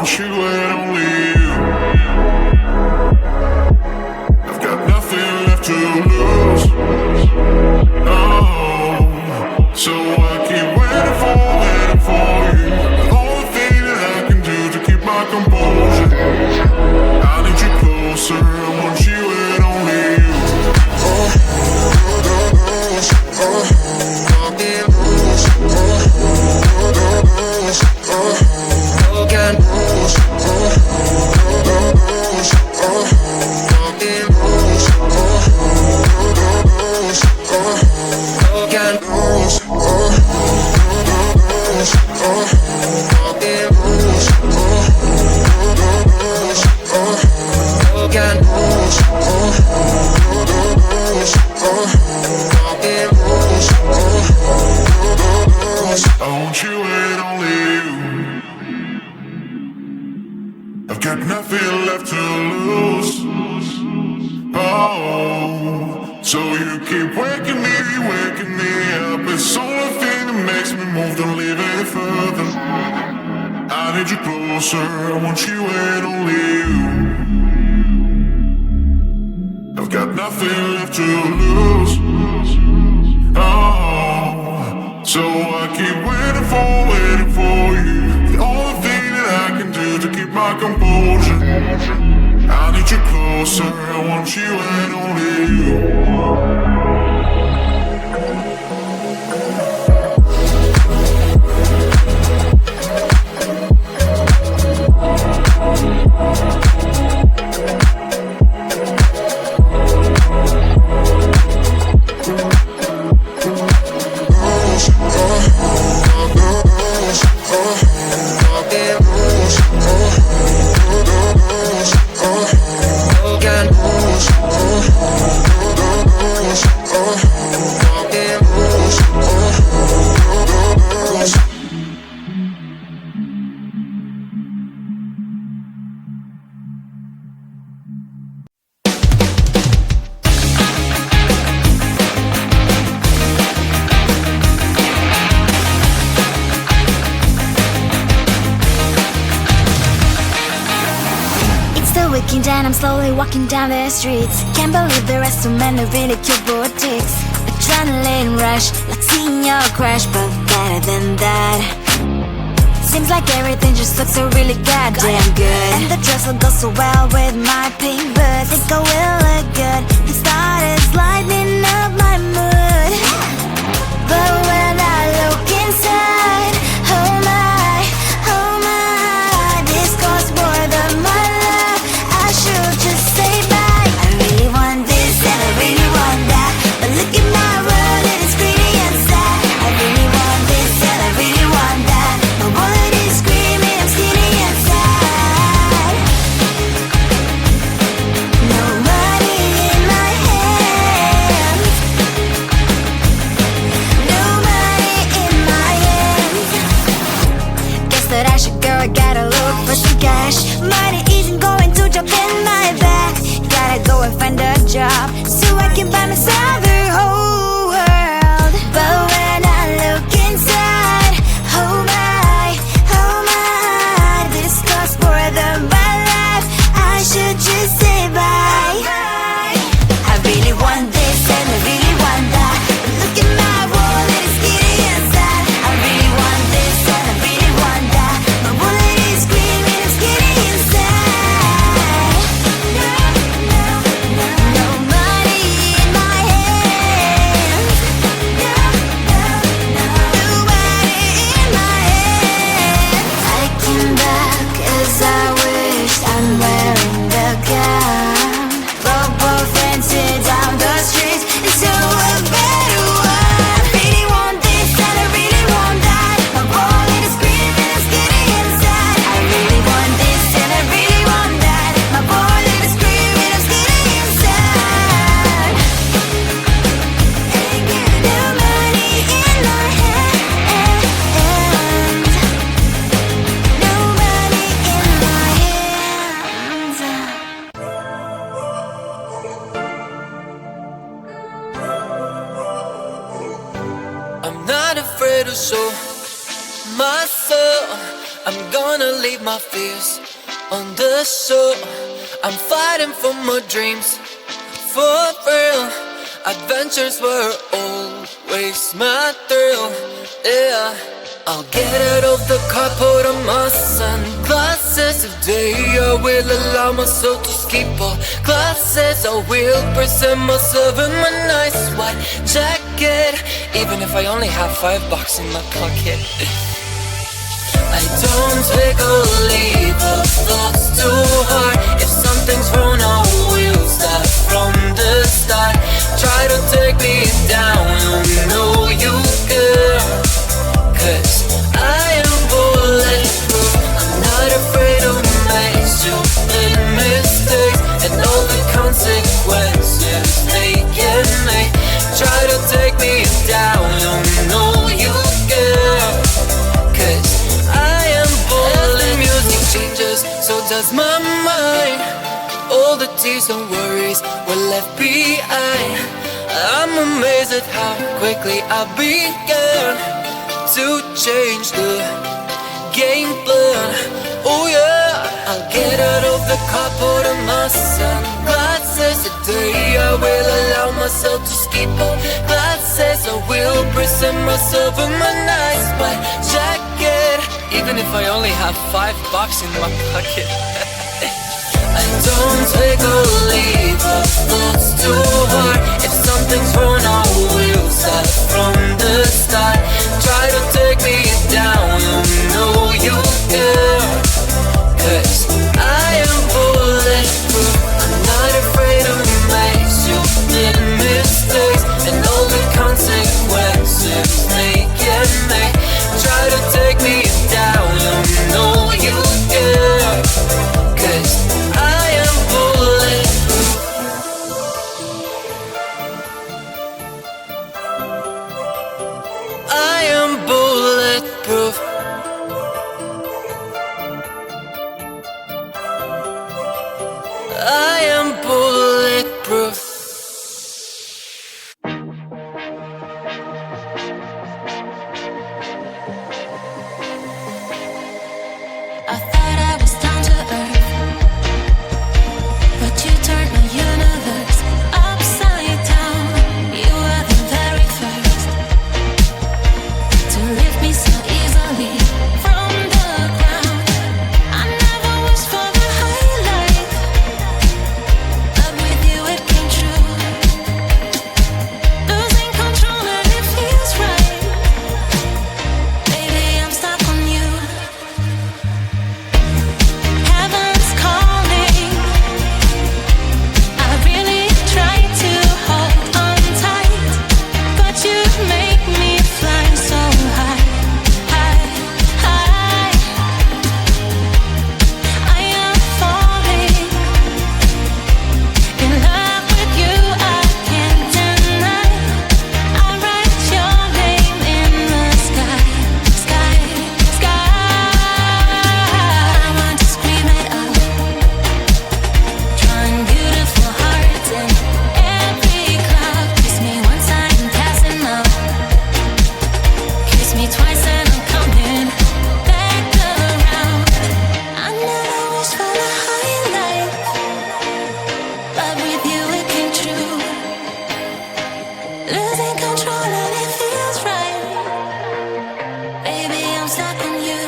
want you and only you. I've got nothing left to lose. Oh, so I keep waiting for you. The only thing that I can do to keep my composure. I need you closer, I want you and only you. I want you and only you. I've got nothing left to lose. Oh, so you keep waking me up. It's the only thing that makes me move, don't leave it further. I need you closer, I want you and only you. I've got nothing left to lose. Oh, so I keep waiting for you. The only thing that I can do to keep my composure. I need you closer, I want you and only you. And I'm slowly walking down the streets. Can't believe there are so many really cute boutiques. Adrenaline rush, like seeing your crush, but better than that. Seems like everything just looks so really goddamn good. And the dress will go so well with my pink boots. Think I will look good. The started lighting up my mood. But when I look inside, oh my, this costs more than my love. I should just say bye. I really want this and I really want that, but look at my world, it is pretty and sad. I really want this and I really want that. My wallet is screaming, I'm skinny and sad. No money in my hands. No money in my hands. Guess that I should go, I gotta look for some cash. Money isn't going to jump in my back. Gotta go and find a job so I can buy myself the whole world. But when I look inside, oh my, this costs more than my life. I should just say bye. I really want this and I really want that, but look at my wallet, it's skinny and sad. I really want this and I really want that. My wallet is screaming, I'm skinny and sad. No money in my hands. No money in my hands. I came back as I wished. I'm wearing the gown. Both dancing down the streets into a better one. I really want this and I really want that. My wallet is screaming, I'm skinny inside. I really want this and I really want that. My wallet is screaming, I'm skinny inside. No money in my hands. No money in my hands. I'm not afraid to show myself. I'm gonna leave my fears on the shore. I'm fighting for my dreams, for real. Adventures were always my thrill, yeah. I'll get out of the car, put on my sunglasses. Today I will allow myself to skip all classes. I will present myself in my nice white jacket, even if I only have $5 in my pocket. I don't take or leave the thoughts too hard. If something's wrong, I will start from the start. Try to take me down, you know you can. 'Cause I am bulletproof. I'm not afraid to make stupid mistakes, and all the consequences they can make. Try to take me down, you know you can. 'Cause I am bulletproof. Music changes, so does my mind. All the tears and worries were left behind. I'm amazed at how quickly I began to change the game plan. Oh yeah, I'll get out of the car, put on my sunglasses. Today I will allow myself to skip all classes. I will present myself in my nice white jacket, even if I only have $5 in my pocket. I don't take or leave the thoughts too hard. If something's wrong, I will start from the start. Try to take me down, you know you can. 'Cause I am bulletproof. I'm not afraid to make stupid mistakes, and all the consequences they can make. Try to take me down, you know you can. 'Cause I am bulletproof. I am bulletproof. I am bulletproof. I thought I was down to earth, but you turned my universe upside down. You were the very first to lift me so easily from the ground. I never wished for the high life, but with you it came true. Losing control and it feels right. Baby, I'm stuck on you. Heaven's calling. I really try to hold on tight, but you make me fly so high, high, high. I am falling in love with you. I can't deny. I write your name in the sky, sky, sky. I want to scream it out, drawing beautiful hearts in every cloud. Kiss me once, I'm passing out. Kiss me twice and I'm coming back around. I never wished for the high life, but with you it came true. Losing control and it feels right. Baby, I'm stuck on you.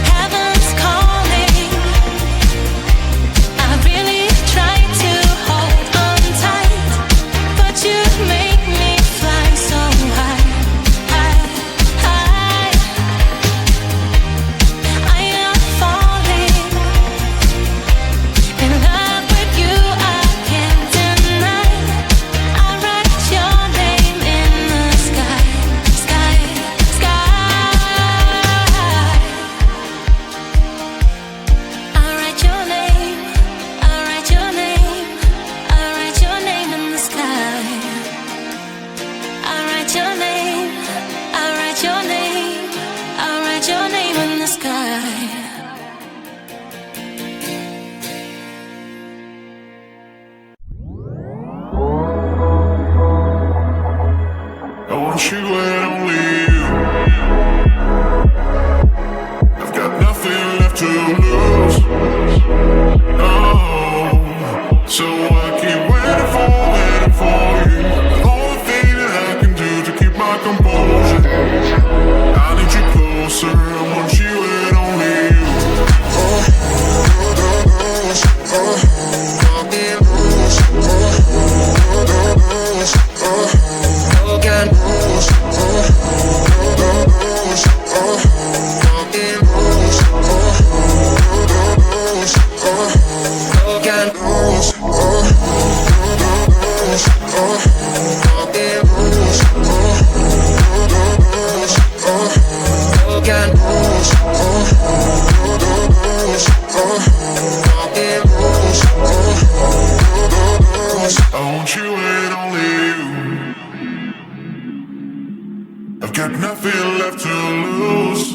Heaven's calling. I really try to hold on tight, but you make me fly so high, high, high. I am falling in love with you. I can't deny. I write your name in the sky, sky, sky. I write your name. I write your name. I write your name in the sky. I write your name. I write your name. I write your name in the sky. I want you and only you. to lose. Oh, so I keep waiting for you. The only thing that I can do to keep my composure. I need you closer, I want you and only you. I want you and only you. I've got nothing left to lose.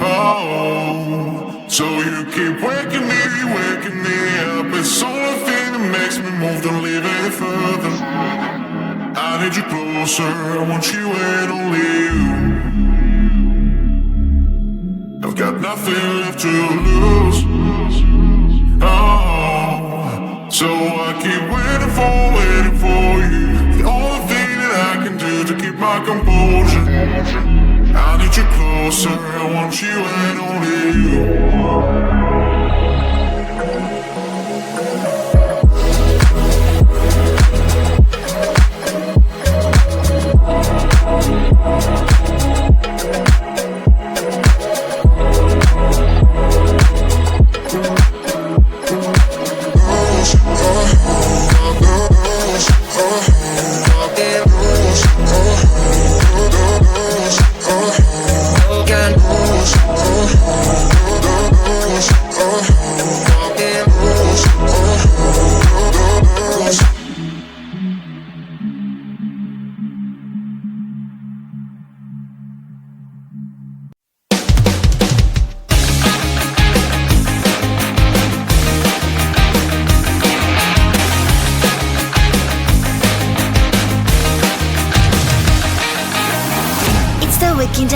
Oh, so you keep waking me up. It's the only thing that makes me move, don't leave any further. I need you closer, I want you and only you. I've got nothing left to lose. Oh, so I keep waiting for you. The only thing that I can do to keep my composure. I need you closer, I want you and only you.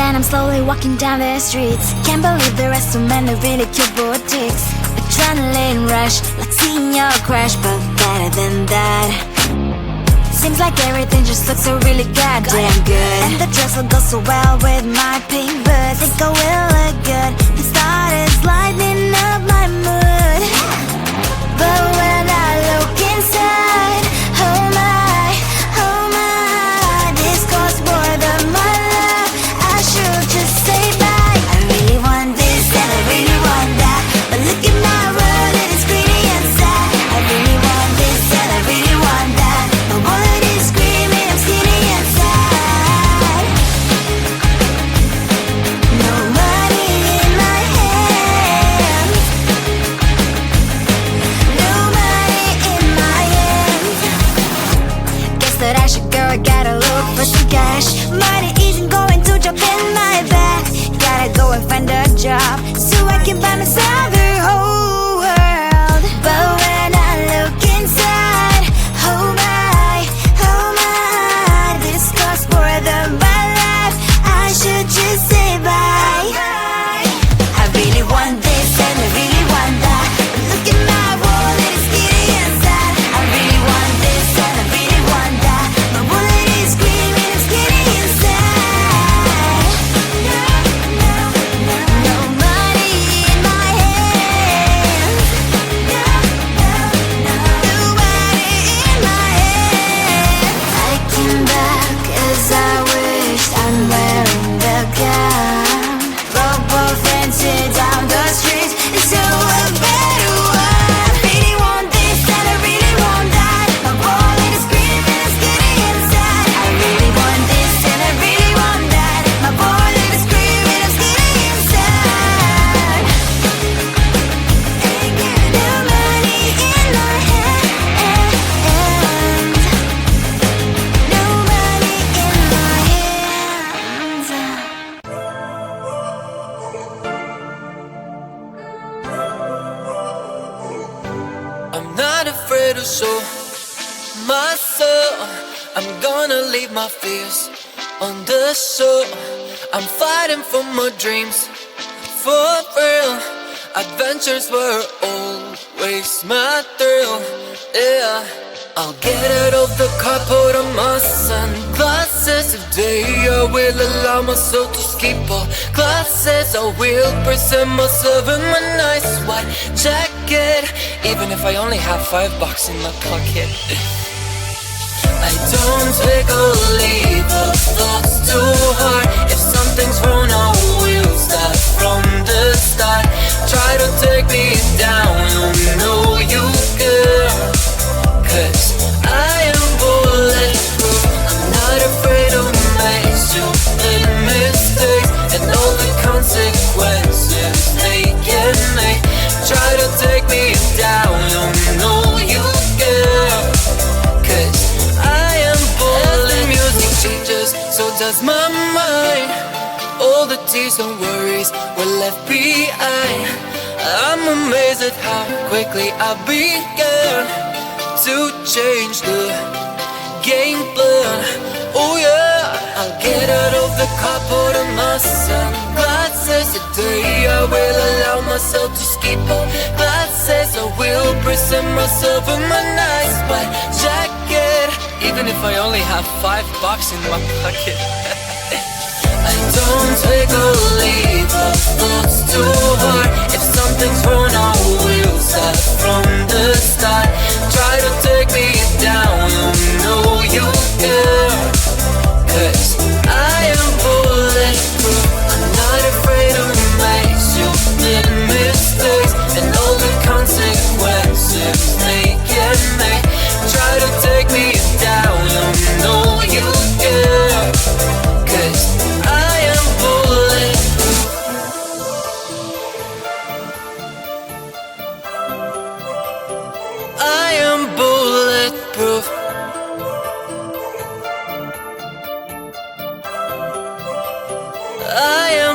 And I'm slowly walking down the streets. Can't believe there are so many really cute boutiques. Adrenaline rush, like seeing your crush, but better than that. Seems like everything just looks so really goddamn good. And the dress will go so well with my pink boots. Think I will look good. The started lighting up my mood. But when I look inside, oh my, this costs more than my love. I should just say bye. I really want this and I really want that, but look at my world, it is pretty and sad. I really want this and I really want that, my wallet is screaming, I'm skinny and sad. No money in my hand, no money in my hand. Guess that I should go, I gotta look for some cash. Money isn't going to jump in my back. Gotta go and find a job so I can buy myself the whole world. But when I look inside, oh my, this costs more than my life. I should just say bye. I really want this and I really want that, but look at my wallet, it's skinny and sad. I really want this and I really want that, my wallet is screaming, I'm skinny and sad. No money in my hands, no money in my hands. I came back as I wished, I'm wearing the gown. Robo fancy down the streets, it's so a better one. I really want this and I really want that, my wallet is screaming, I'm skinny inside. I really want this and I really want that, my wallet is screaming, I'm skinny inside. No money in my hands, no money in my hands. I'm not afraid to show my soul. I'm gonna leave my fears on the shore. I'm fighting for my dreams, for real. Adventures were always my thrill, yeah. I'll get out of the car, put on my sunglasses. Today I will allow myself to skip all classes. I will present myself in my nice white jacket, even if I only have $5 in my pocket. I don't take or leave the thoughts too hard. If something's wrong, I will start from the start. Try to take me down, you know you can. 'Cause I am bulletproof. I'm not afraid to make stupid mistakes and all the consequences they can make. Try to take me down, you know you can. 'Cause I am bulletproof. As the music changes, so does my mind. All the tears and worries were left behind. I'm amazed at how quickly I began to change the game plan. Oh yeah, I'll get out of the car, put on my sunglasses. Today I will allow myself to skip all classes. I will present myself in my nice white jacket, even if I only have $5 in my pocket. I don't take or leave the thoughts too hard. If something's wrong, I will start from the start. Try to take me down, you know you can. 'Cause I am bulletproof. I'm not afraid to make stupid mistakes and all the consequences they can make. Try to take me down, you know you can. 'Cause I am bulletproof. I am bulletproof. I am